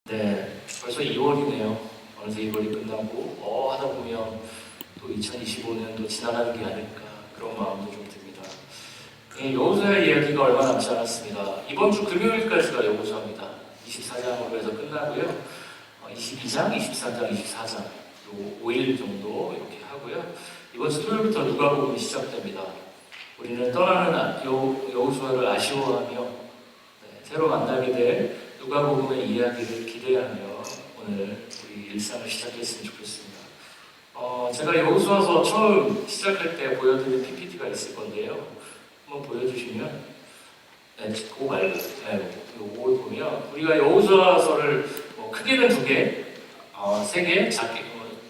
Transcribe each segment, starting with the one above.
네, 벌써 2월이네요. 어느새 2월이 끝나고 하다 보면 또 2025년도 지나가는 게 아닐까 그런 마음도 좀 듭니다. 여호수아의 이야기가 얼마 남지 않았습니다. 이번 주 금요일까지가 여호수아입니다. 24장으로 해서 끝나고요. 22장, 23장, 24장 5일 정도 이렇게 하고요. 이번 주 토요일부터 누가복음이 시작됩니다. 우리는 떠나는 여호수아를 아쉬워하며 새로 만나게 될 누가복음의 이야기를 기대하며 오늘 우리 일상을 시작했으면 좋겠습니다. 제가 여호수아서 처음 시작할 때 보여드린 PPT가 있을 건데요. 한번 보여주시면 그거 말고 이걸 보면 우리가 여호수아서를 크게는 두 개, 세 개, 작게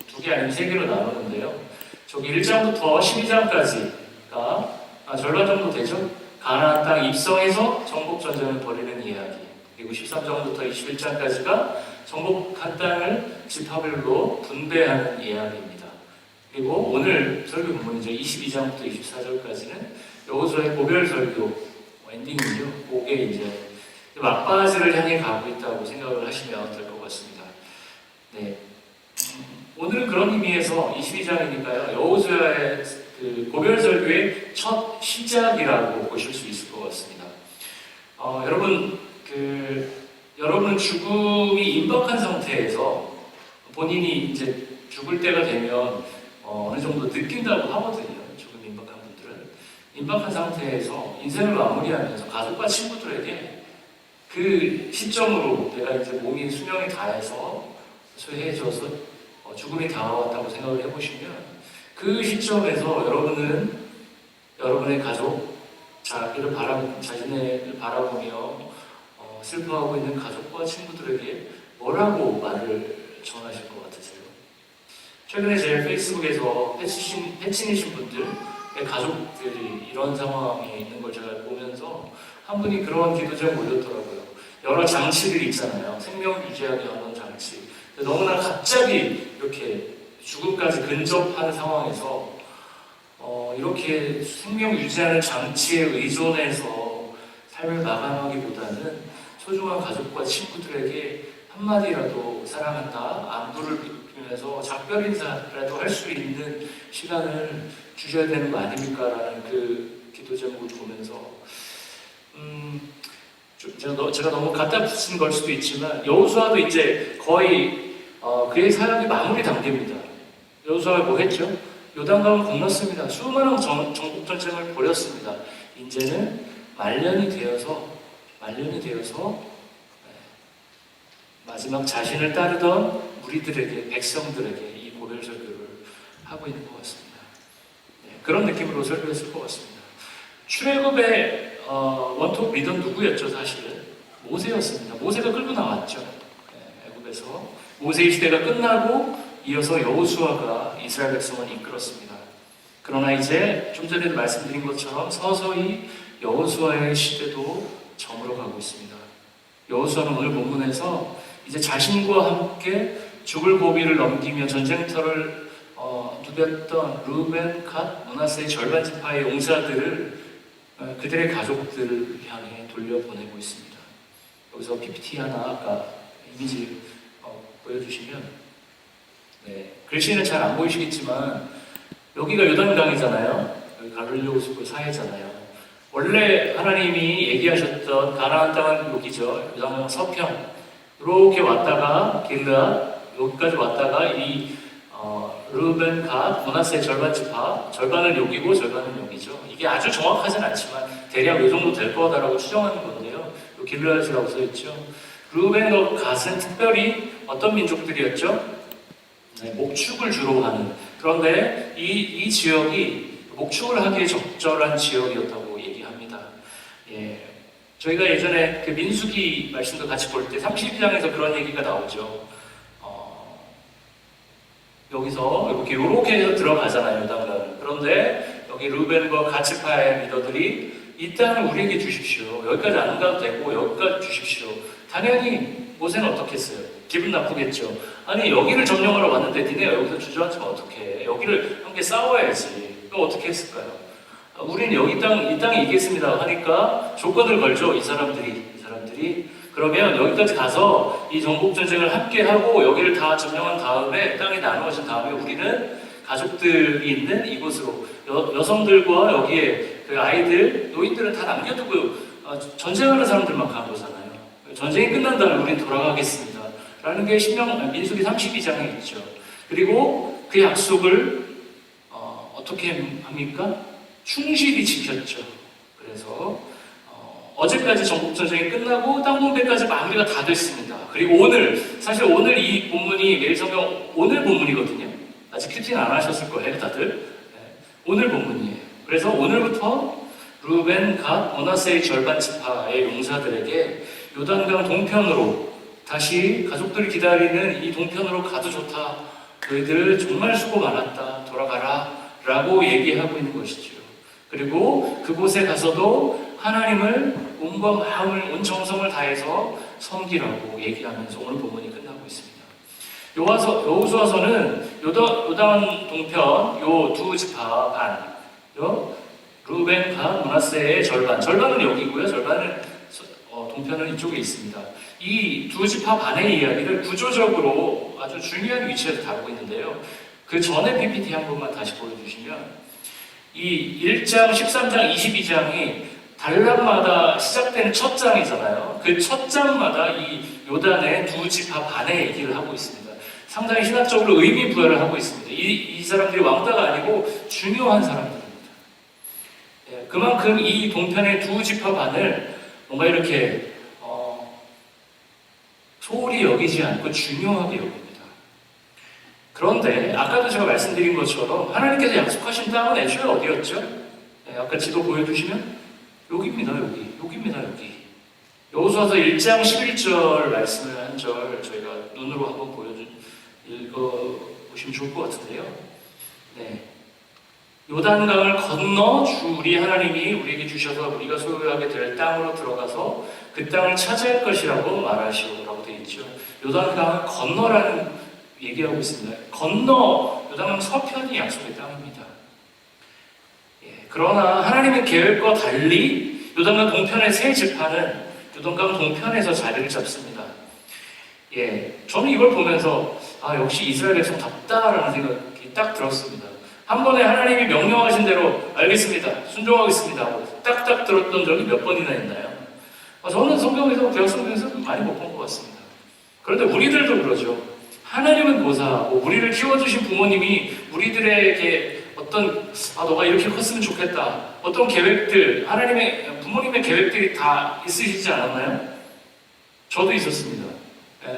두 개 아니면 세 개로 나누는데요. 저기 1장부터 12장까지가 절반 정도 되죠. 가나안 땅 입성해서 정복 전쟁을 벌이는 이야기. 그리고 13장부터 21장까지가 정복한 땅을 지파별로 분배하는 이야기입니다. 그리고 오늘 설교 본문이죠. 22장부터 24절까지는 여호수아의 고별 설교 엔딩이죠. 그게 이제 막바지를 향해 가고 있다고 생각을 하시면 될 것 같습니다. 네. 오늘은 그런 의미에서 22장이니까요. 여호수아의 그 고별 설교의 첫 시작이라고 보실 수 있을 것 같습니다. 여러분은 죽음이 임박한 상태에서 본인이 이제 죽을 때가 되면 어느 정도 느낀다고 하거든요. 죽음이 임박한 분들은. 임박한 상태에서 인생을 마무리하면서 가족과 친구들에게 그 시점으로 내가 이제 몸이 수명이 다해서 쇠해져서 죽음이 다가왔다고 생각을 해보시면 그 시점에서 여러분은 여러분의 가족, 자신을 바라보며 슬퍼하고 있는 가족과 친구들에게 뭐라고 말을 전하실 것 같으세요? 최근에 제 페이스북에서 패친이신 분들의 가족들이 이런 상황에 있는 걸 제가 보면서 한 분이 그런 기도 제목 올렸더라고요. 여러 장치들이 있잖아요. 생명 유지하기 하는 장치. 너무나 갑자기 이렇게 죽음까지 근접하는 상황에서 이렇게 생명 유지하는 장치에 의존해서 삶을 마감하기보다는 소중한 가족과 친구들에게 한마디라도 사랑한다, 안부를 빌면서 작별 인사라도 할 수 있는 시간을 주셔야 되는 거 아닙니까? 라는 그 기도 제목을 보면서 제가 너무 갖다 붙인 걸 수도 있지만 여호수아도 이제 거의 그의 사역이 마무리 단계입니다. 여호수아가 뭐 했죠? 요단강을 건넜습니다. 수많은 정복 전쟁을 벌였습니다. 이제는 말년이 되어서 마지막 자신을 따르던 무리들에게, 백성들에게 이 고별 설교를 하고 있는 것 같습니다. 그런 느낌으로 설교했을 것 같습니다. 출애굽의 원톱 리더는 누구였죠? 사실은 모세였습니다. 모세가 끌고 나왔죠. 애굽에서 모세의 시대가 끝나고 이어서 여호수아가 이스라엘 백성을 이끌었습니다. 그러나 이제 좀 전에도 말씀드린 것처럼 서서히 여호수아의 시대도 저물어가고 있습니다. 여호수아는 오늘 본문에서 이제 자신과 함께 죽을 고비를 넘기며 전쟁터를 누볐던 루벤, 갓, 므낫세의 절반 지파의 용사들을 그들의 가족들을 향해 돌려보내고 있습니다. 여기서 PPT 하나 아까 이미지 보여주시면 글씨는 잘 안 보이시겠지만 여기가 요단강이잖아요. 여기 갈릴리 숲의 사해잖아요. 원래 하나님이 얘기하셨던 가나안 땅은 여기죠. 요단강 서편 이렇게 왔다가 길르앗 여기까지 왔다가 이 르벤, 갓, 므낫세의 절반 지파 절반은 여기고 절반은 여기죠. 이게 아주 정확하진 않지만 대략 이 정도 될 거다라고 추정하는 건데요. 길르앗이라고 써있죠. 르벤과 갓은 특별히 어떤 민족들이었죠? 목축을 주로 하는. 그런데 이 지역이 목축을 하기에 적절한 지역이었다고 얘기합니다. 저희가 예전에 그 민수기 말씀도 같이 볼 때 32장에서 그런 얘기가 나오죠. 여기서 이렇게 해서 들어가잖아요, 요단강을. 그런데 여기 루벤과 갓지파의 리더들이 이 땅을 우리에게 주십시오. 여기까지 안 가도 되고 여기까지 주십시오. 당연히 모세는 어떻게 했어요? 기분 나쁘겠죠. 아니 여기를 점령하러 왔는데 니네가 여기서 주저앉으면 어떡해. 여기를 함께 싸워야지. 그럼 어떻게 했을까요? 우리는 이 땅에 이기겠습니다 하니까 조건을 걸죠. 이 사람들이. 그러면 여기까지 가서 이 정복전쟁을 함께 하고 여기를 다 점령한 다음에 땅이 나누어진 다음에 우리는 가족들이 있는 이곳으로 여성들과 여기에 그 아이들, 노인들은 다 남겨두고 전쟁하는 사람들만 간 거잖아요. 전쟁이 끝난 다음에 우리는 돌아가겠습니다. 라는 게 민수기 32장에 있죠. 그리고 그 약속을 어떻게 합니까? 충실히 지켰죠. 그래서 어제까지 전국전쟁이 끝나고 땅분배까지 마무리가 다 됐습니다. 그리고 사실 오늘 이 본문이 매일성경 오늘 본문이거든요. 아직 큐티는 안 하셨을 거예요, 다들. 네, 오늘 본문이에요. 그래서 오늘부터 루벤, 갓, 머나세의 절반 지파의 용사들에게 요단강 동편으로 다시 가족들이 기다리는 이 동편으로 가도 좋다. 너희들 정말 수고 많았다. 돌아가라. 라고 얘기하고 있는 것이죠. 그리고 그곳에 가서도 하나님을 온과 마음을, 온 정성을 다해서 섬기라고 얘기하면서 오늘 본문이 끝나고 있습니다. 여호수아서는 요단 동편 요 두 지파 반, 루벤, 갓, 므낫세의 절반은 여기고요. 절반은 동편은 이쪽에 있습니다. 이 두 지파 반의 이야기를 구조적으로 아주 중요한 위치에서 다루고 있는데요. 그 전에 PPT 한 번만 다시 보여주시면 이 1장, 13장, 22장이 단락마다 시작되는 첫 장이잖아요. 그 첫 장마다 이 요단의 두 지파 반의 얘기를 하고 있습니다. 상당히 신학적으로 의미 부여를 하고 있습니다. 이 사람들이 왕따가 아니고 중요한 사람들입니다. 예, 그만큼 이 동편의 두 지파 반을 뭔가 이렇게 소홀히 여기지 않고 중요하게 여깁니다. 그런데 아까도 제가 말씀드린 것처럼 하나님께서 약속하신 땅은 애초에 어디였죠? 네, 아까 지도 보여주시면 여기입니다. 여기입니다. 여호수아서 1장 11절 말씀을 한 절 저희가 눈으로 한번 읽어보시면 좋을 것 같은데요. 네. 요단강을 건너 주 우리 하나님이 우리에게 주셔서 우리가 소유하게 될 땅으로 들어가서 그 땅을 차지할 것이라고 말하시오라고 되어 있죠. 요단강을 건너라는 얘기하고 있습니다. 요단강 서편이 약속의 땅입니다. 예, 그러나 하나님의 계획과 달리 요단강 동편의 세 지파는 요단강 동편에서 자리를 잡습니다. 예, 저는 이걸 보면서 역시 이스라엘 백성답다라는 생각이 딱 들었습니다. 한 번에 하나님이 명령하신 대로 알겠습니다, 순종하겠습니다 하고 딱딱 들었던 적이 몇 번이나 있나요? 저는 성경에서 구약성경에서 많이 못 본 것 같습니다. 그런데 우리들도 그러죠. 하나님은 고사하고 우리를 키워주신 부모님이 우리들에게 어떤 너가 이렇게 컸으면 좋겠다, 어떤 계획들, 부모님의 계획들이 다 있으시지 않았나요? 저도 있었습니다.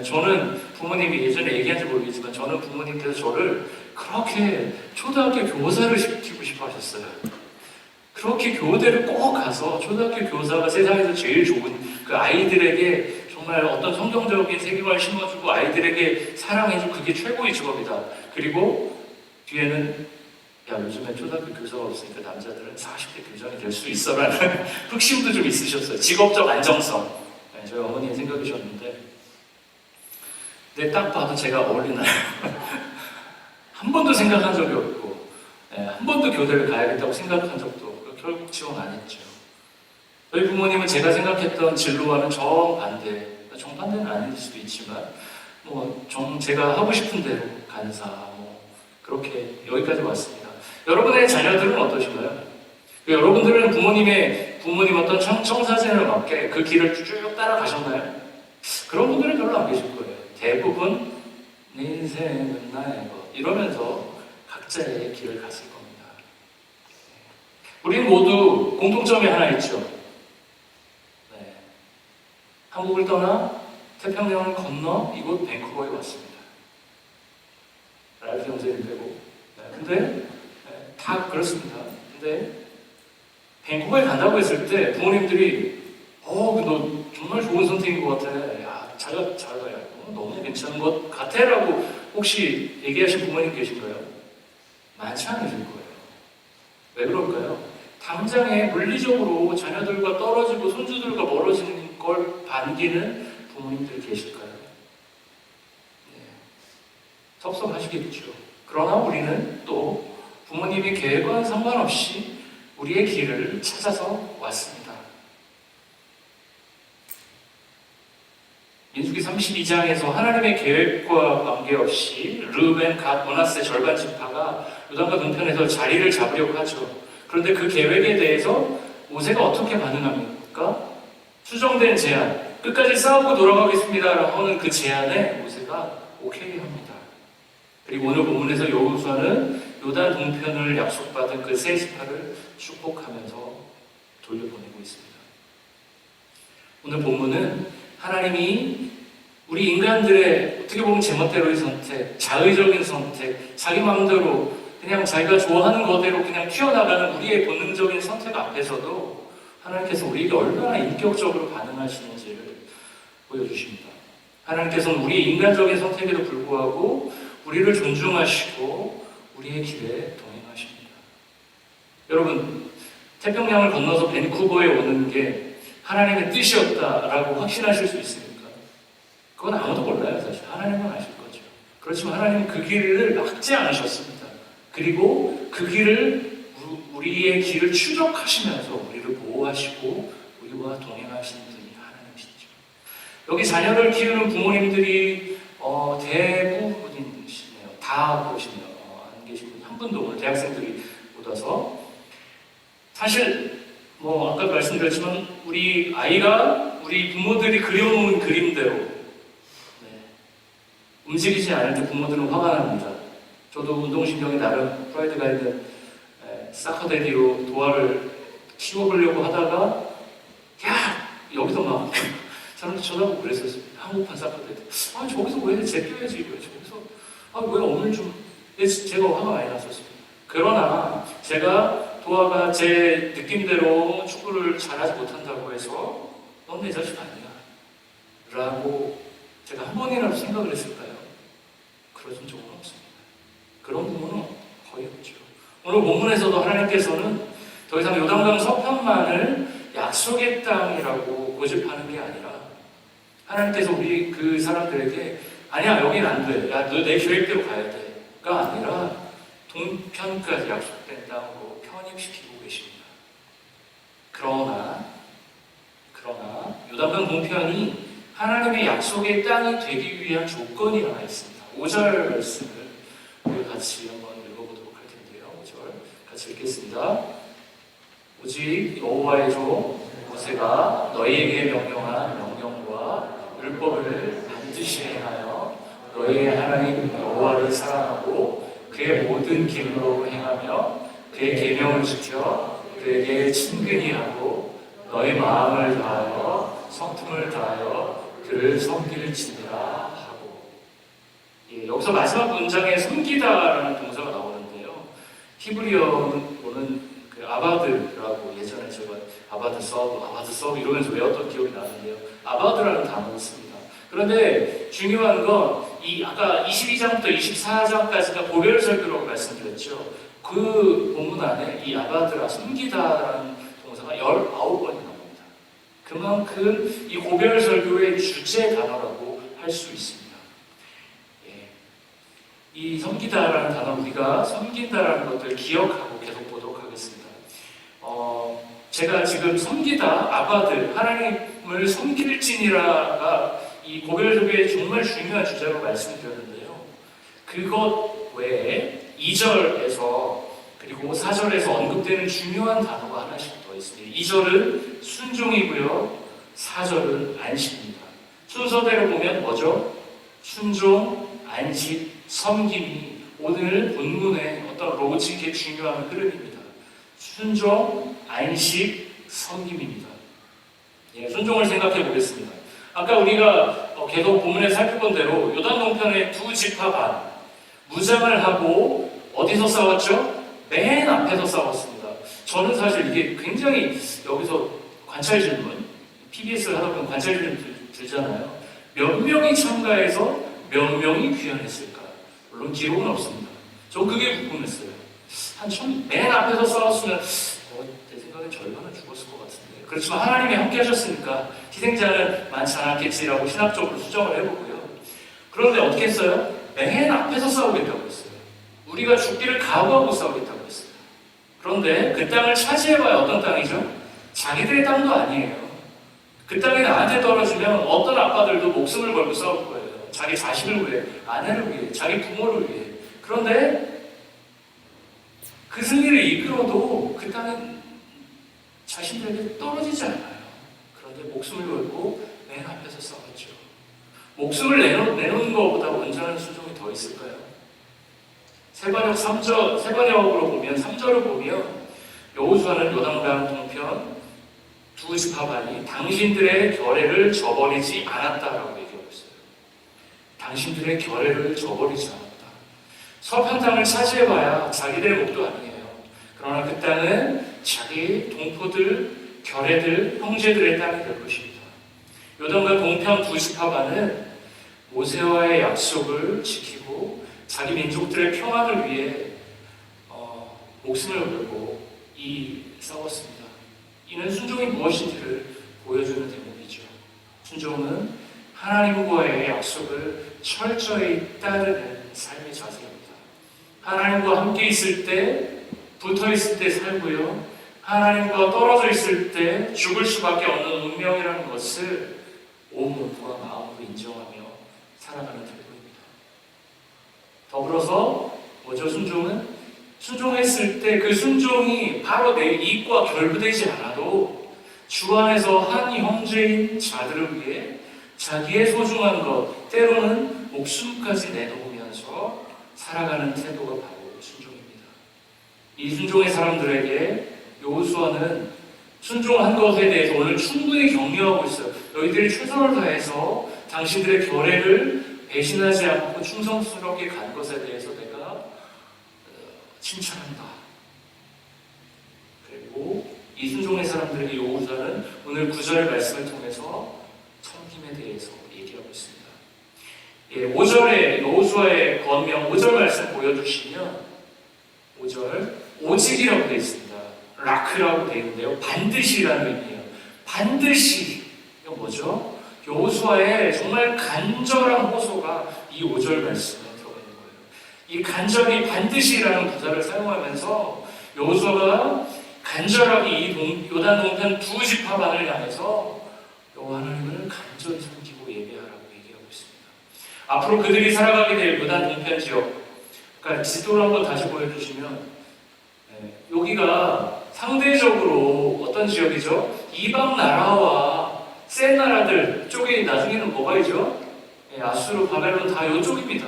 저는 부모님이 예전에 얘기한지 모르겠지만 저는 부모님께서 저를 그렇게 초등학교 교사를 시키고 싶어 하셨어요. 그렇게 교대를 꼭 가서 초등학교 교사가 세상에서 제일 좋은 그 아이들에게 정말 어떤 성경적인 세계관을 심어주고 아이들에게 사랑해주고 그게 최고의 직업이다. 그리고 뒤에는 요즘에 초등학교 교사가 없으니까 남자들은 40대 교장이 될 수 있어라는 흑심도 좀 있으셨어요. 직업적 안정성. 저희 어머니의 생각이셨는데 근데 딱 봐도 제가 어울리나요? 한 번도 생각한 적이 없고 한 번도 교대를 가야겠다고 생각한 적도 없고 결국 지원 안 했죠. 저희 부모님은 제가 생각했던 진로와는 정반대는 아닐 수도 있지만 제가 하고 싶은 대로 간사 그렇게 여기까지 왔습니다. 여러분의 자녀들은 어떠신가요? 여러분들은 부모님 어떤 청사진을 맞게 그 길을 쭉 따라가셨나요? 그런 분들은 별로 안 계실 거예요. 대부분 내 인생은 나의 것 이러면서 각자의 길을 갔을 겁니다. 우리는 모두 공통점이 하나 있죠. 네. 한국을 떠나 태평양을 건너 이곳 밴쿠버에 왔습니다. 랄프 형제님 빼고. 근데 다 그렇습니다. 근데 밴쿠버에 간다고 했을 때 부모님들이 너 정말 좋은 선택인 것 같아. 야, 잘 가야. 너무 괜찮은 것 같아 라고 혹시 얘기하신 부모님 계신가요? 많지 않으실 거예요. 왜 그럴까요? 당장에 물리적으로 자녀들과 떨어지고 손주들과 멀어지는 걸 반기는 부모님들 계실까요? 네. 섭섭하시겠죠. 그러나 우리는 또 부모님의 계획과는 상관없이 우리의 길을 찾아서 왔습니다. 민수기 32장에서 하나님의 계획과 관계없이 르우벤, 갓, 므낫세 절반 지파가 요단강 동편에서 자리를 잡으려고 하죠. 그런데 그 계획에 대해서 모세가 어떻게 반응합니까? 수정된 제안, 끝까지 싸우고 돌아가겠습니다라고 하는 그 제안에 모세가 오케이 합니다. 그리고 오늘 본문에서 여호수아는 요단 동편을 약속받은 그 세 지파를 축복하면서 돌려보내고 있습니다. 오늘 본문은 하나님이 우리 인간들의 어떻게 보면 제멋대로의 선택, 자의적인 선택, 자기 마음대로 그냥 자기가 좋아하는 거대로 그냥 튀어나가는 우리의 본능적인 선택 앞에서도 하나님께서 우리에게 얼마나 인격적으로 반응하시는지를 보여주십니다. 하나님께서는 우리의 인간적인 선택에도 불구하고 우리를 존중하시고 우리의 길에 동행하십니다. 여러분, 태평양을 건너서 밴쿠버에 오는 게 하나님의 뜻이었다라고 확신하실 수 있습니까? 그건 아무도 몰라요, 사실. 하나님만 아실 거죠. 그렇지만 하나님은 그 길을 막지 않으셨습니다. 그리고 그 길을, 우리의 길을 추적하시면서 우리를 보호하시고 우리와 동행하시는 분이 하나님이시죠. 여기 자녀를 키우는 부모님들이 대부분이시네요. 다 그러시네요. 안 계신 분 한 분도 오늘 대학생들이 못 와서. 사실 아까 말씀드렸지만 우리 아이가 우리 부모들이 그려놓은 그림대로 움직이지 않을 때 부모들은 화가 납니다. 저도 운동신경이 나름 프라이드가 있는 사커데디로 도화를 키워보려고 하다가 여기서 막 사람들 쳐다보고 그랬었어요. 한국판 사커데디. 저기서 왜 제껴야지 왜 저기서 왜 오늘 좀 제가 화가 많이 났었습니다. 그러나 제가 도화가 제 느낌대로 축구를 잘하지 못한다고 해서 넌 내 자식 아니야 라고 제가 한 번이라도 생각을 했을까요? 그러진 적은 없습니다. 그런 부분은 거의 없죠. 오늘 본문에서도 하나님께서는 더 이상 요단강 서편만을 약속의 땅이라고 고집하는 게 아니라 하나님께서 우리 그 사람들에게 아니야 여긴 안 돼, 야 너 내 계획대로 가야 돼가 아니라 동편까지 약속된 땅으로 편입시키고 계십니다. 그러나 요단강 동편이 하나님의 약속의 땅이 되기 위한 조건이 하나 있습니다. 5절 말씀을 우리 같이 한번 읽어보도록 할 텐데요. 5절 같이 읽겠습니다. 오직 여호와의 종 모세가 너희에게 명령한 명령과 율법을 반드시 행하여 너희의 하나님 여호와를 사랑하고 그의 모든 길로 행하며 그의 계명을 지켜 그에게 친근히 하고 너의 마음을 다하여 성품을 다하여 그를 섬길지니라 하고. 여기서 마지막 문장에 섬기다라는 동사가 나오는데요. 히브리어로는 그 아바드라고 예전에 제가 아바드 서브 이러면서 외웠던 기억이 나는데요. 아바드라는 단어를 씁니다. 그런데 중요한 건 아까 22장부터 24장까지가 고별 설교라고 말씀드렸죠. 그 본문 안에 이 아바드라, 섬기다라는 동사가 19번이 나옵니다. 그만큼 이 고별 설교의 주제 단어라고 할 수 있습니다. 이 섬기다라는 단어, 우리가 섬긴다라는 것들을 기억하고 계속 보도록 하겠습니다. 제가 지금 섬기다, 아바드, 하나님을 섬길지니라가 이 고별 설교의 정말 중요한 주제로 말씀드렸는데요. 그것 외에 2절에서 그리고 4절에서 언급되는 중요한 단어가 하나씩 더 있습니다. 2절은 순종이고요. 4절은 안식입니다. 순서대로 보면 뭐죠? 순종, 안식, 섬김이 오늘 본문의 어떤 로직의 중요한 흐름입니다. 순종, 안식, 섬김입니다. 순종을 생각해 보겠습니다. 아까 우리가 계속 본문에 살펴본 대로 요단 동편의 두 지파 반 무장을 하고 어디서 싸웠죠? 맨 앞에서 싸웠습니다. 저는 사실 이게 굉장히 여기서 관찰 질문, PBS를 하다 보면 관찰 질문 들잖아요. 몇 명이 참가해서 몇 명이 귀환했을까? 물론 기록은 없습니다. 저 그게 궁금했어요. 맨 앞에서 싸웠으면 내 생각엔 절반은 죽었을 것 같은데. 그렇지만 하나님이 함께 하셨으니까 희생자는 많지 않았겠지라고 신학적으로 수정을 해보고요. 그런데 어떻게 했어요? 맨 앞에서 싸우겠다고 했어요. 우리가 죽기를 각오하고 싸우겠다고 했어요. 그런데 그 땅을 차지해봐야 어떤 땅이죠? 자기들의 땅도 아니에요. 그 땅이 나한테 떨어지면 어떤 아빠들도 목숨을 걸고 싸울 거예요. 자기 자식을 위해, 아내를 위해, 자기 부모를 위해. 그런데 그 승리를 이끌어도 그 땅은 자신들에게 떨어지지 않아요. 그런데 목숨을 걸고 맨 앞에서 싸웠죠. 목숨을 내놓는 것보다 온전한 순종이 더 있을까요? 세번역으로 보면 3절을 보면 여호수아는 요단강 동편 두 지파 반이 당신들의 결례를 저버리지 않았다라고 얘기하고 있어요. 당신들의 결례를 저버리지 않았다. 섭 한 땅을 차지해봐야 자기들의 몫도 아니에요. 그러나 그 땅은 자기 동포들, 결례들, 형제들의 땅이 될 것입니다. 요단강 동편 두 지파 반은 모세와의 약속을 지키고 자기 민족들의 평안을 위해 목숨을 걸고 싸웠습니다. 이는 순종이 무엇인지를 보여주는 대목이죠. 순종은 하나님과의 약속을 철저히 따르는 삶의 자세입니다. 하나님과 함께 있을 때, 붙어 있을 때 살고요. 하나님과 떨어져 있을 때 죽을 수밖에 없는 운명이라는 것을 온 몸과 마음으로 인정하며 살아가는 태도입니다. 더불어서 먼저 순종했을 때 그 순종이 바로 내 이익과 결부되지 않아도 주 안에서 한 형제인 자들을 위해 자기의 소중한 것, 때로는 목숨까지 내놓으면서 살아가는 태도가 바로 순종입니다. 이 순종의 사람들에게 여호수아는 순종한 것에 대해서 오늘 충분히 격려하고 있어요. 너희들이 최선을 다해서 당신들의 결례를 배신하지 않고 충성스럽게 간 것에 대해서 내가 칭찬한다. 그리고 이 순종의 사람들에게 여호수아는 오늘 9절 말씀을 통해서 섬김에 대해서 얘기하고 있습니다. 5절에 여호수아의 권명 5절 말씀 보여주시면 5절 오직이라고 되어 있습니다. 라크라고 되어 있는데요. 반드시라는 의미예요. 반드시. 이건 뭐죠? 여호수아의 정말 간절한 호소가 이 5절 말씀에 들어가 있는 거예요. 이 간절히 반드시라는 부사를 사용하면서 여호수아가 간절하게 이 요단 동편 두 지파 반을 향해서 여호와 하나님을 간절히 섬기고 예배하라고 얘기하고 있습니다. 앞으로 그들이 살아가게 될 요단 동편 지역, 그러니까 지도를 한번 다시 보여주시면 여기가 상대적으로 어떤 지역이죠? 이방 나라와 센 나라들 쪽에 나중에는 뭐가 있죠? 아수르, 바벨론 다 이쪽입니다.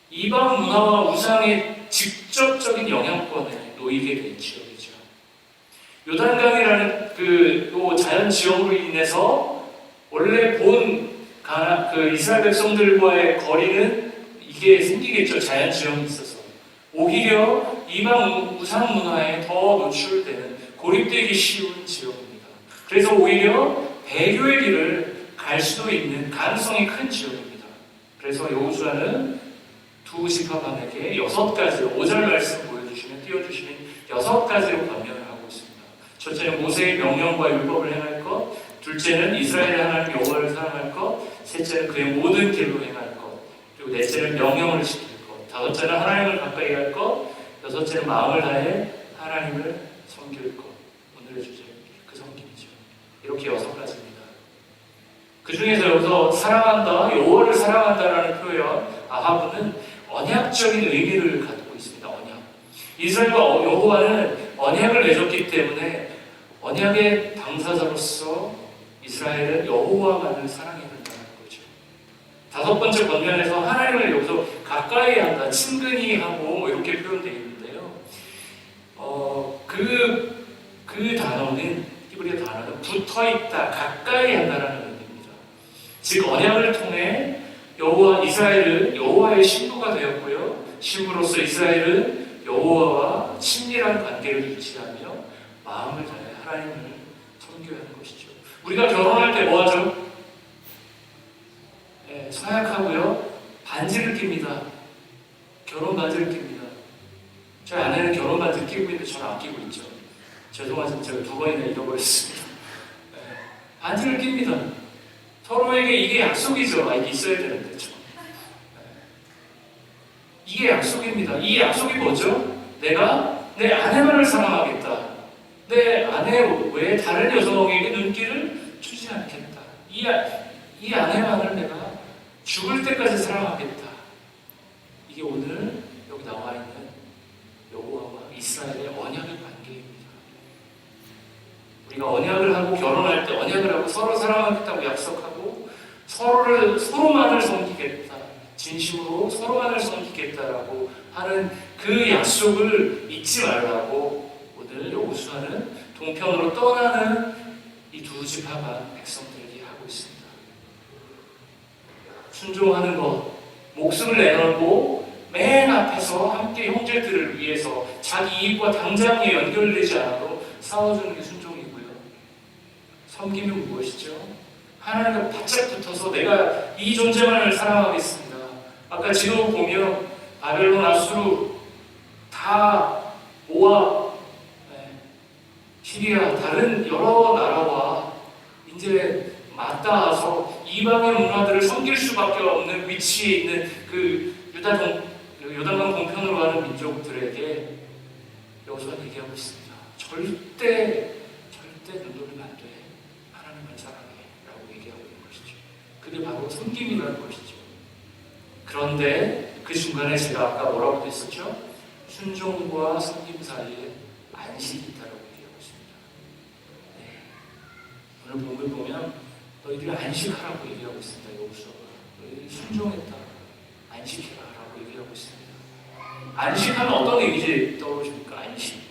이방 문화와 우상의 직접적인 영향권에 놓이게 된 지역이죠. 요단강이라는 그 자연 지형으로 인해서 원래 그 이스라엘 백성들과의 거리는 이게 생기겠죠. 자연 지형이 있어서. 오히려 이방 우상 문화에 더 노출되는 고립되기 쉬운 지역입니다. 그래서 오히려 배교의 길을 갈 수도 있는 가능성이 큰 지역입니다. 그래서 여호수아는 두 지파 반에게 6가지로 5절 말씀 보여주시면 띄워주시면 6가지로 권면을 하고 있습니다. 첫째는 모세의 명령과 율법을 행할 것, 둘째는 이스라엘의 하나님 여호와를 사랑할 것, 셋째는 그의 모든 길로 행할 것, 그리고 넷째는 명령을 지킬 것, 다섯째는 하나님을 가까이 할 것, 여섯째는 마음을 다해 하나님을 섬길 것. 오늘의 주제 그 섬김이죠. 이렇게 6가지입니다. 그 중에서 여기서 사랑한다, 여호와를 사랑한다라는 표현, 아하브는 언약적인 의미를 갖고 있습니다. 언약. 이스라엘과 여호와는 언약을 맺었기 때문에 언약의 당사자로서 이스라엘은 여호와만을 사랑해야 된다는 거죠. 5번째 권면에서 하나님을 여기서 가까이 한다, 친근히 하고 이렇게 표현되어 있는데요. 그 단어는 히브리어 단어는 붙어있다, 가까이 한다라는 의미입니다. 즉 언약을 통해 이스라엘은 여호와의 신부가 되었고요. 신부로서 이스라엘은 여호와와 친밀한 관계를 유지하며 마음을 다해 하나님을 섬겨야 하는 것이죠. 우리가 결혼할 때 뭐 하죠? 서약하고요. 반지를 낍니다. 결혼 반지를 낍니다. 저희 아내는 결혼 반지를 끼고 있는데 저는 안 끼고 있죠. 죄송하지만 제가 2번이나 잃어버렸습니다. 반지를 낍니다. 서로에게 이게 약속이죠. 이게 있어야 되는데 이게 약속입니다. 이 약속이 뭐죠? 내가 내 아내만을 사랑하겠다. 내 아내 외에 다른 여성에게 눈길을 주지 이 아내만을 내가 죽을 때까지 사랑하겠다. 이게 오늘 여기 나와 있는 여호와와 이스라엘의 언약의 관계입니다. 우리가 언약을 하고 결혼할 때 언약을 하고 서로 사랑하겠다고 약속하고 서로만을 섬기겠다, 진심으로 서로만을 섬기겠다라고 하는 그 약속을 잊지 말라고 오늘 여호수아는 동편으로 떠나는 이 두 지파가 백성들에게 하고 있습니다. 순종하는 것, 목숨을 내놓고 맨 앞에서 함께 형제들을 위해서 자기 이익과 당장에 연결되지 않아도 싸워주는 게 순종이고요. 섬기는 무엇이죠? 하나님과 바짝 붙어서 내가 이 존재만을 사랑하겠습니다. 아까 지도 보면 바벨론, 아수르, 다 모압, 시리아, 다른 여러 나라와 이제 맞닿아서 이방의 문화들을 섬길 수밖에 없는 위치에 있는 그 요단강 동편으로 가는 민족들에게 여호수아가 얘기하고 있습니다. 절대 눈 돌리면 안 돼. 하나님을 사랑해 라고 얘기하고 있는 것이죠. 그게 바로 섬김이라는 것이죠. 그런데 그 중간에 제가 아까 뭐라고 했었죠? 순종과 섬김 사이에 안식이 있다고 얘기하고 있습니다. 오늘 본문을 보면 너희들이 안식하라고 얘기하고 있습니다. 여호수아가 너희들이 순종했다, 안식해라라고 얘기하고 있습니다. 안식하면 어떤 이미지 떠오르십니까? 안식.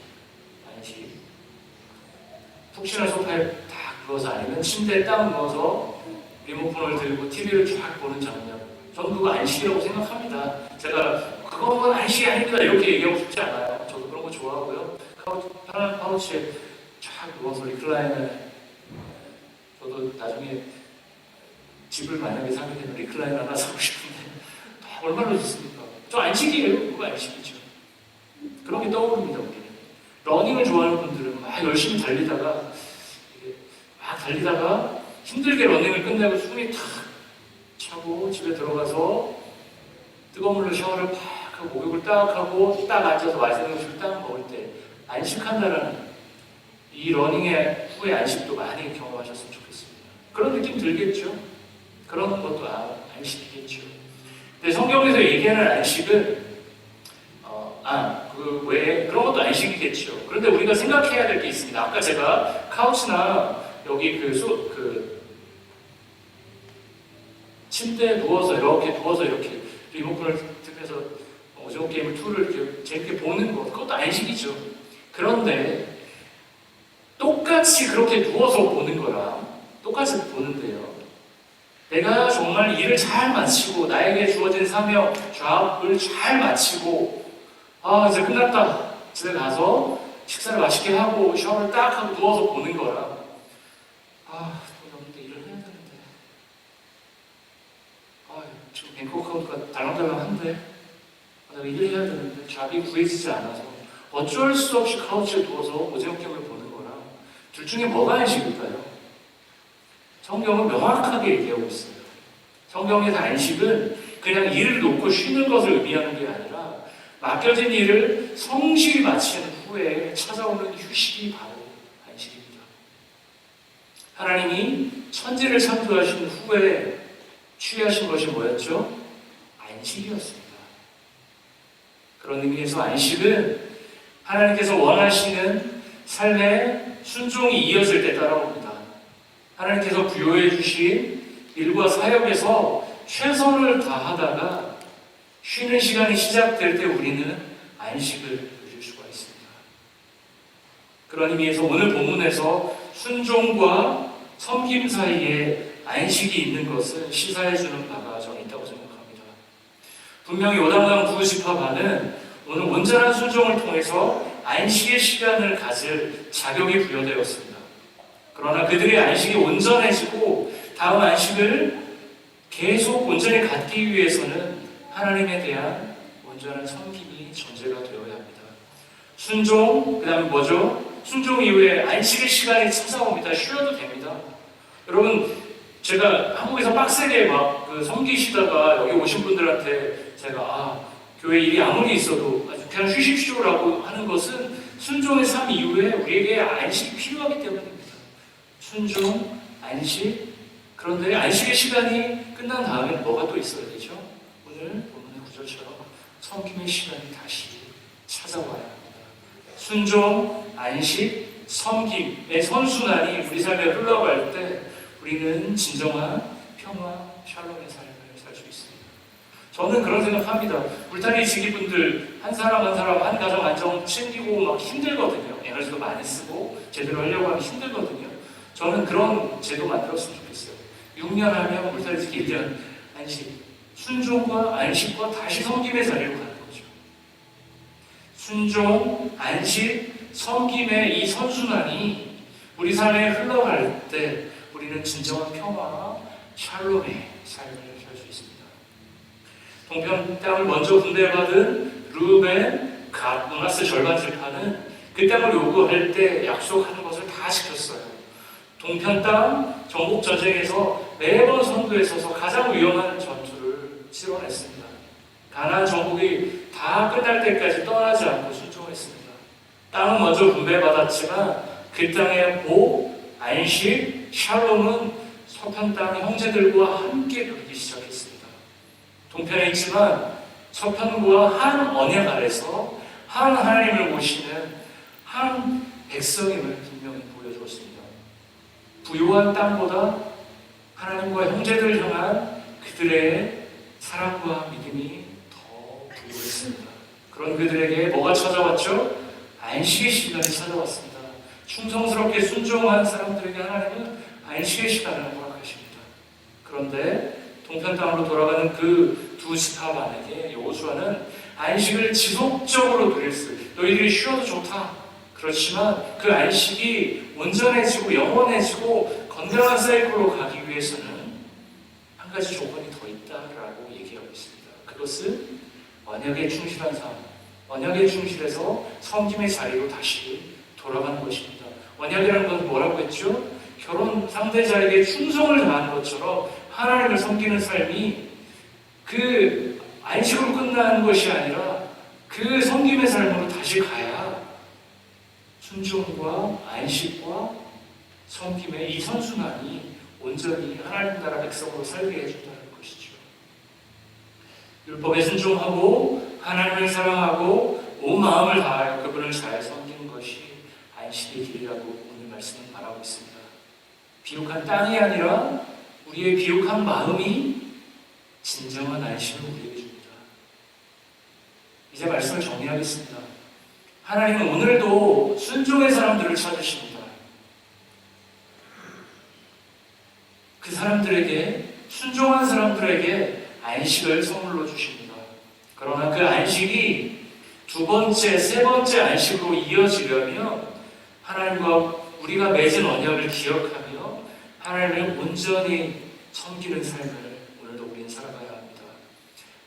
푹신한 소파에 딱 누워서 아니면 침대에 딱 누워서 리모컨을 들고 TV를 쫙 보는 장면. 저는 그거 안식이라고 생각합니다. 제가 그건 안식이 아닙니다 이렇게 얘기하고 싶지 않아요. 저도 그런 거 좋아하고요. 편안한 파우치에 쫙 누워서 리클라이너에, 저도 나중에 집을 만약에 사게 되면 리클라이너 하나 사고 싶은데 얼마나 좋습니까? 저 안식이에요. 그거 안식이죠. 그런 게 떠오릅니다. 우리는 러닝을 좋아하는 분들은 막 열심히 달리다가 힘들게 러닝을 끝내고 숨이 탁 차고 집에 들어가서 뜨거운 물로 샤워를 팍 하고 목욕을 딱 하고 딱 앉아서 맛있는 음식을 딱 먹을 때 안식한다는 이 러닝의 후에 안식도 많이 경험하셨으면 좋겠습니다. 그런 느낌 들겠죠? 그런 것도 안식이겠죠. 근데 성경에서 얘기하는 안식은 그 외에 그런 것도 안식이겠죠. 그런데 우리가 생각해야 될 게 있습니다. 아까 제가 카우치나 여기 침대에 누워서 이렇게 리모컨을 들면서 오징어 게임 2를 이렇게 재밌게 보는 것, 그것도 안식이죠. 그런데 똑같이 그렇게 누워서 보는 거랑 똑같이 보는데요. 내가 정말 일을 잘 마치고 나에게 주어진 사명, 잡을 잘 마치고 이제 끝났다. 집에 가서 식사를 맛있게 하고 샤워를 딱 하고 누워서 보는 거랑 돈이 없는데 일을 해야 되는데 지금 뱅콕하우스가 달랑달랑한데 내가 일을 해야 되는데 잡이 구해지지 않아서 어쩔 수 없이 카우치에 누워서 오징어 게임을 보는 거랑 둘 중에 뭐가 안식일까요? 성경은 명확하게 얘기하고 있어요. 성경에서 안식은 그냥 일을 놓고 쉬는 것을 의미하는 게 아니라 맡겨진 일을 성실히 마친 후에 찾아오는 휴식이 바로 안식입니다. 하나님이 천지를 창조하신 후에 취하신 것이 뭐였죠? 안식이었습니다. 그런 의미에서 안식은 하나님께서 원하시는 삶의 순종이 이어질 때 따라옵니다. 하나님께서 부여해 주신 일과 사역에서 최선을 다하다가 쉬는 시간이 시작될 때 우리는 안식을 누릴 수가 있습니다. 그런 의미에서 오늘 본문에서 순종과 섬김 사이에 안식이 있는 것은 시사해주는 바가 저는 있다고 생각합니다. 분명히 요단강 두 지파반은 오늘 온전한 순종을 통해서 안식의 시간을 가질 자격이 부여되었습니다. 그러나 그들의 안식이 온전해지고 다음 안식을 계속 온전히 갖기 위해서는 하나님에 대한 온전한 섬김이 전제가 되어야 합니다. 순종, 그 다음에 뭐죠? 순종 이후에 안식의 시간이 찾아옵니다. 쉬어도 됩니다. 여러분, 제가 한국에서 빡세게 섬기시다가 여기 오신 분들한테 제가 교회 일이 아무리 있어도 그냥 쉬십시오라고 하는 것은 순종의 삶 이후에 우리에게 안식이 필요하기 때문입니다. 순종, 안식, 그런데 안식의 시간이 끝난 다음에 뭐가 또 있어야 되죠? 오늘 본문의 구절처럼 섬김의 시간이 다시 찾아와야 합니다. 순종, 안식, 섬김의 선순환이 우리 삶에 흘러갈 때 우리는 진정한 평화, 샬롬의 삶을 살 수 있습니다. 저는 그런 생각합니다. 울타리 지기분들 한 사람 한 사람 한 가정 안정 챙기고 막 힘들거든요. 에너지도 많이 쓰고 제대로 하려고 하면 힘들거든요. 저는 그런 제도 만들었으면 좋겠어요. 6년 하면 울타리 지기 1년 안식, 순종과 안식과 다시 섬김의 자리로 가는 거죠. 순종, 안식, 섬김의 이 선순환이 우리 삶에 흘러갈 때 우리는 진정한 평화와 샬롬의 삶을 살 수 있습니다. 동편 땅을 먼저 분배받은 르우벤, 갓, 므나세 절반 지파는 그 땅을 요구할 때 약속하는 것을 다 지켰어요. 동편 땅 정복 전쟁에서 매번 선두에 서서 가장 위험한 전투를 치러냈습니다. 가나안 정복이 다 끝날 때까지 떠나지 않고 순종했습니다. 땅은 먼저 분배받았지만 그 땅의 복, 안식, 샬롬은 서편 땅 형제들과 함께 누리기 시작했습니다. 동편에 있지만 서편과 한 언약 아래서 한 하나님을 모시는 한 백성임을 분명히 보여주었습니다. 부유한 땅보다 하나님과 형제들을 향한 그들의 사랑과 믿음이 더 부유했습니다. 그런 그들에게 뭐가 찾아왔죠? 안식의 시간이 찾아왔습니다. 충성스럽게 순종한 사람들에게 하나님은 안식의 시간을 허락하십니다. 그런데 동편 땅으로 돌아가는 그 두 지파만에게 여호수아는 안식을 지속적으로 누릴 수, 너희들이 쉬어도 좋다. 그렇지만 그 안식이 온전해지고 영원해지고 건강한 사이클로 가기 위해서는 한 가지 조건이 더 있다라고 얘기하고 있습니다. 그것은 언약에 충실한 삶, 언약에 충실해서 섬김의 자리로 다시 돌아가는 것입니다. 언약이라는 건 뭐라고 했죠? 결혼 상대자에게 충성을 다하는 것처럼 하나님을 섬기는 삶이 그 안식으로 끝나는 것이 아니라 그 섬김의 삶으로 다시 가야 순종과 안식과 섬김의 이 선순환이 온전히 하나님 나라 백성으로 살게 해준다는 것이죠. 율법에 순종하고 하나님을 사랑하고 온 마음을 다하여 그분을 잘 섬기는 것이 안식의 길이라고 오늘 말씀은 말하고 있습니다. 비옥한 땅이 아니라 우리의 비옥한 마음이 진정한 안식을 우리에게 줍니다. 이제 말씀을 정리하겠습니다. 하나님은 오늘도 순종의 사람들을 찾으십니다. 그 사람들에게, 순종한 사람들에게 안식을 선물로 주십니다. 그러나 그 안식이 두 번째, 세 번째 안식으로 이어지려면 하나님과 우리가 맺은 언약을 기억하며 하나님을 온전히 섬기는 삶을 오늘도 우리는 살아가야 합니다.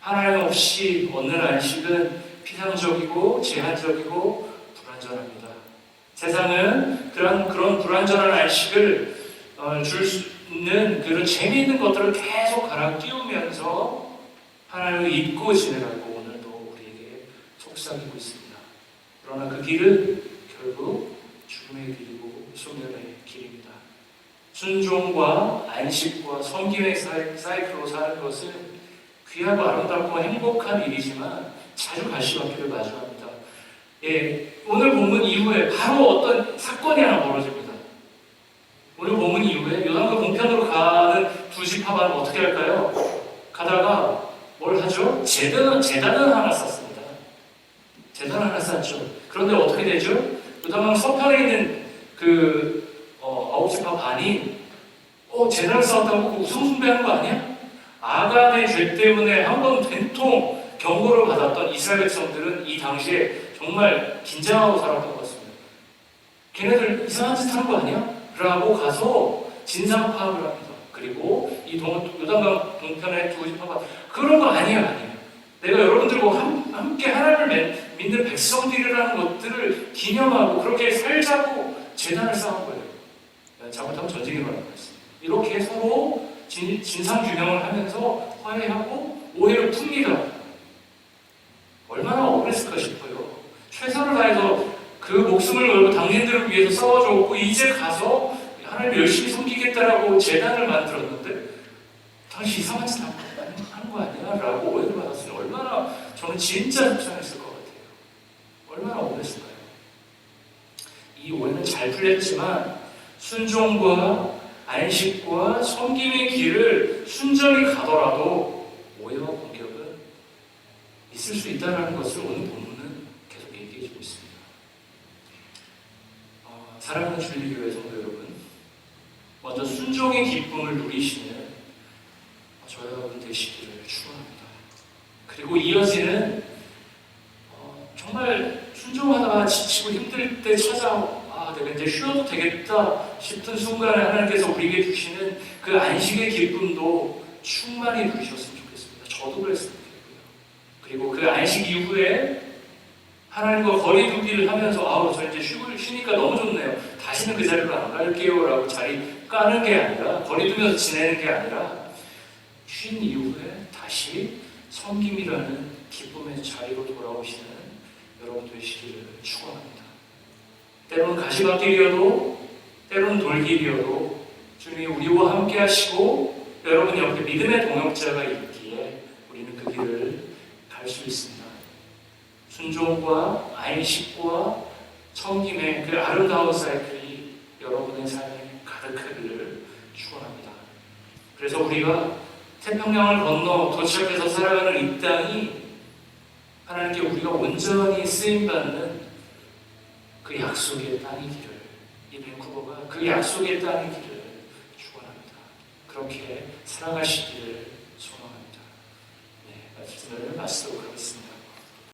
하나님 없이 얻는 안식은 피상적이고 제한적이고 불완전합니다. 세상은 그런 불완전한 안식을 줄 수 있는 그런 재미있는 것들을 계속 갈아 끼우면서 하나님을 잊고 지내라고 오늘도 우리에게 속삭이고 있습니다. 그러나 그 길은 결국 죽음의 길이고 소멸의 길입니다. 순종과 안식과 섬김의 사이클로 사는 것은 귀하고 아름답고 행복한 일이지만 자주 가시밭길을 마주합니다. 오늘 본문 이후에 바로 어떤 사건이 하나 벌어집니다. 오늘 본문 이후에 요단강 동편으로 가는 두 지파가 어떻게 할까요? 가다가 뭘 하죠? 제단을 하나 쌓습니다. 제단을 하나 쌓죠. 그런데 어떻게 되죠? 요단강 서편에 있는 아홉 지파 반이 제단을 쌓았다고 우상숭배하는 거 아니야? 아간의 죄 때문에 한 번 된통 경고를 받았던 이스라엘 백성들은 이 당시에 정말 긴장하고 살았던 것 같습니다. 걔네들 이상한 짓 하는 거 아니야? 라고 가서 진상 파악을 합니다. 그리고 이 요단강 동편의 두 지파가 그런 거 아니야. 내가 여러분들과 함께 하나님을 믿는 백성들이라는 것들을 기념하고 그렇게 살자고 제단을 쌓은 거예요. 잘못하면 전쟁이 일어날 뻔했어요. 이렇게 서로 진상규명을 하면서 화해하고 오해를 풉니다. 얼마나 억울했을까 싶어요. 최선을 다해서 그 목숨을 걸고 당신들을 위해서 싸워줬고 이제 가서 하나님 열심히 섬기겠다라고 재단을 만들었는데 당신 이상한 짓 하는 거 아니야? 라고 오해를 받았어요. 얼마나 저는 진짜 속상했을 것 같아요. 얼마나 오해했을까요? 이 오해는 잘 풀렸지만 순종과 안식과 섬김의 길을 순전히 가더라도 오해와 공격은 있을 수 있다는 것을 오늘 본문은 계속 얘기해주고 있습니다. 사랑하는 주일교회 성도 여러분, 먼저 순종의 기쁨을 누리시는 저와 여러분 되시기를 축원합니다. 그리고 이어지는 정말 순종하다가 지치고 힘들 때 내가 이제 쉬어도 되겠다 싶은 순간에 하나님께서 우리에게 주시는 그 안식의 기쁨도 충만히 누리셨으면 좋겠습니다. 저도 그랬으면 좋겠고요. 그리고 그 안식 이후에 하나님과 거리두기를 하면서 저 이제 쉬니까 너무 좋네요. 다시는 그 자리로 안 갈게요 라고 자리 까는 게 아니라, 거리두면서 지내는 게 아니라 쉰 이후에 다시 섬김이라는 기쁨의 자리로 돌아오시는 여러분 되시기를 축원합니다. 때로는 가시밭길이어도 때로는 돌길이어도 주님이 우리와 함께 하시고 여러분 옆에 믿음의 동역자가 있기에 우리는 그 길을 갈 수 있습니다. 순종과 안식과 섬김의 그 아름다운 사이클이 여러분의 삶에 가득하기를 축원합니다. 그래서 우리가 태평양을 건너 도착해서 살아가는 이 땅이 하나님께 우리가 온전히 쓰임받는 그 약속의 땅이기를, 이 밴쿠버가 그 약속의 땅이기를 축원합니다. 그렇게 살아가시기를 소망합니다. 말씀을 마치도록 하겠습니다.